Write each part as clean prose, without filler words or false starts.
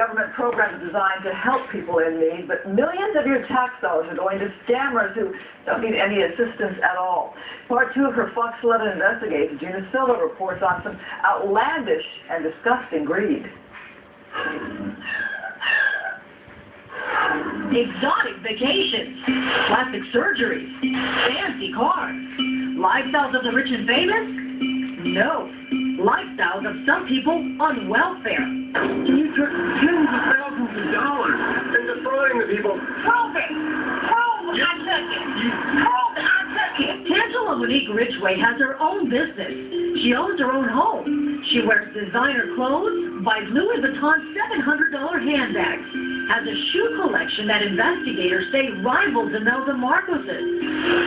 government program designed to help people in need, but millions of your tax dollars are going to scammers who don't need any assistance at all. Part 2 of her Fox 11 Investigates, Gina Silva reports on some outlandish and disgusting greed. Exotic vacations, plastic surgeries, fancy cars, lifestyles of the rich and famous? No, lifestyles of some people on welfare. You took tens of thousands of dollars and defrauding the people. Prove it! Prove I took it! Prove that I took it! Tangela Monique Ridgway has her own business. She owns her own home. She wears designer clothes, buys Louis Vuitton $700 handbags, has a shoe collection that investigators say rivals Imelda Marcos's,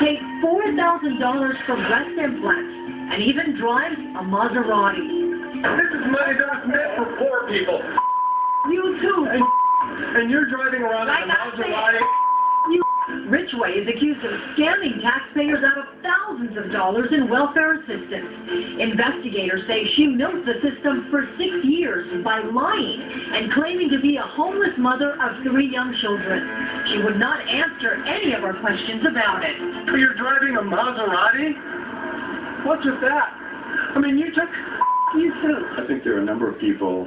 pays $4,000 for breast implants, and even drives a Maserati. This is money that was meant for poor people. You too. And you're driving around in a Maserati. Ridgway is accused of scamming taxpayers out of thousands of dollars in welfare assistance. Investigators say she milked the system for 6 years by lying and claiming to be a homeless mother of 3 young children. She would not answer any of our questions about it. You're driving a Maserati? What's with that? I mean, you took... You too. I think there are a number of people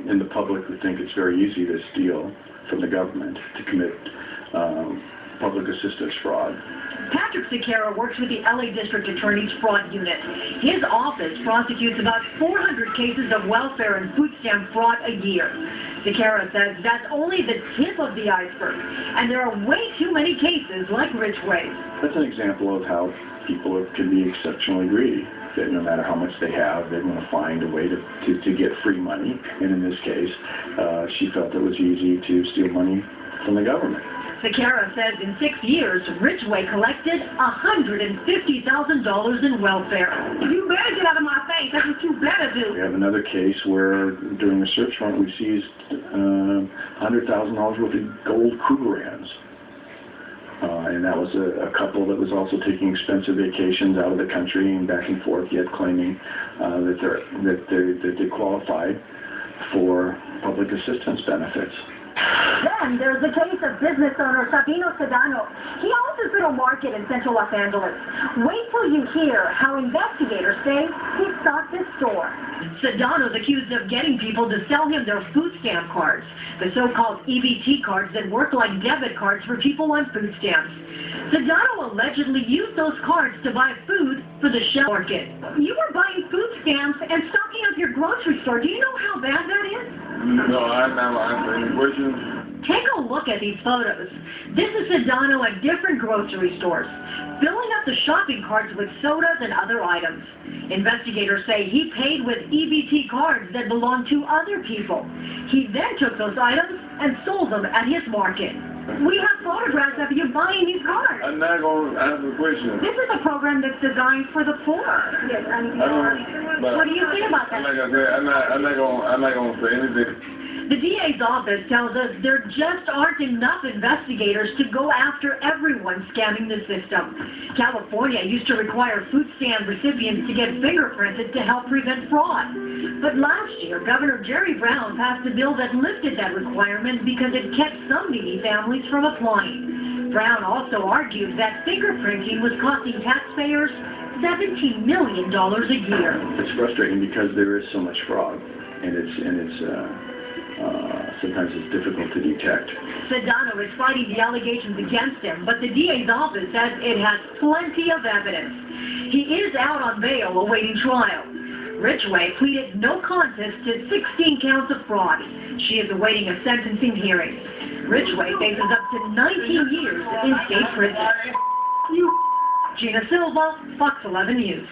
in the public who think it's very easy to steal from the government, to commit public assistance fraud. Patrick Sequeira works with the LA District Attorney's Fraud Unit. His office prosecutes about 400 cases of welfare and food stamp fraud a year. Sequeira says that's only the tip of the iceberg, and there are way too many cases like Ridgway's. That's an example of how people can be exceptionally greedy. That no matter how much they have, they're going to find a way to get free money. And in this case, she felt it was easy to steal money from the government. Sequeira says in 6 years, Ridgway collected $150,000 in welfare. You better get out of my face. That's what you better do. We have another case where during the search warrant we seized $100,000 worth of gold Krugerrands. And that was a couple that was also taking expensive vacations out of the country and back and forth, yet claiming that they qualified for public assistance benefits. Then there's the case of business owner Sabino Sedano. He owns his little market in central Los Angeles. Wait till you hear how investigators say he stocked his store. Sedano's accused of getting people to sell him their food stamp cards, the so-called EBT cards that work like debit cards for people on food stamps. Sedano allegedly used those cards to buy food for the shelf market. You were buying food stamps and stocking up your grocery store. Do you know how bad that is? No, I'm not answering questions. Take a look at these photos. This is Sedano at different grocery stores, filling up the shopping carts with sodas and other items. Investigators say he paid with EBT cards that belonged to other people. He then took those items and sold them at his market. We have photographs of you buying these cards. I'm not going to answer the question. This is a program that's designed for the poor. Yes, What do you think about that? Like I said, I'm not going to say anything. The DA's office tells us there just aren't enough investigators to go after everyone scamming the system. California used to require food stamp recipients to get fingerprinted to help prevent fraud. But last year, Governor Jerry Brown passed a bill that lifted that requirement because it kept some needy families from applying. Brown also argued that fingerprinting was costing taxpayers $17 million a year. It's frustrating because there is so much fraud, and sometimes it's difficult to detect. Sedano is fighting the allegations against him, but the DA's office says it has plenty of evidence. He is out on bail awaiting trial. Ridgway pleaded no contest to 16 counts of fraud. She is awaiting a sentencing hearing. Ridgway faces up to 19 years in state prison. Gina Silva, Fox 11 News.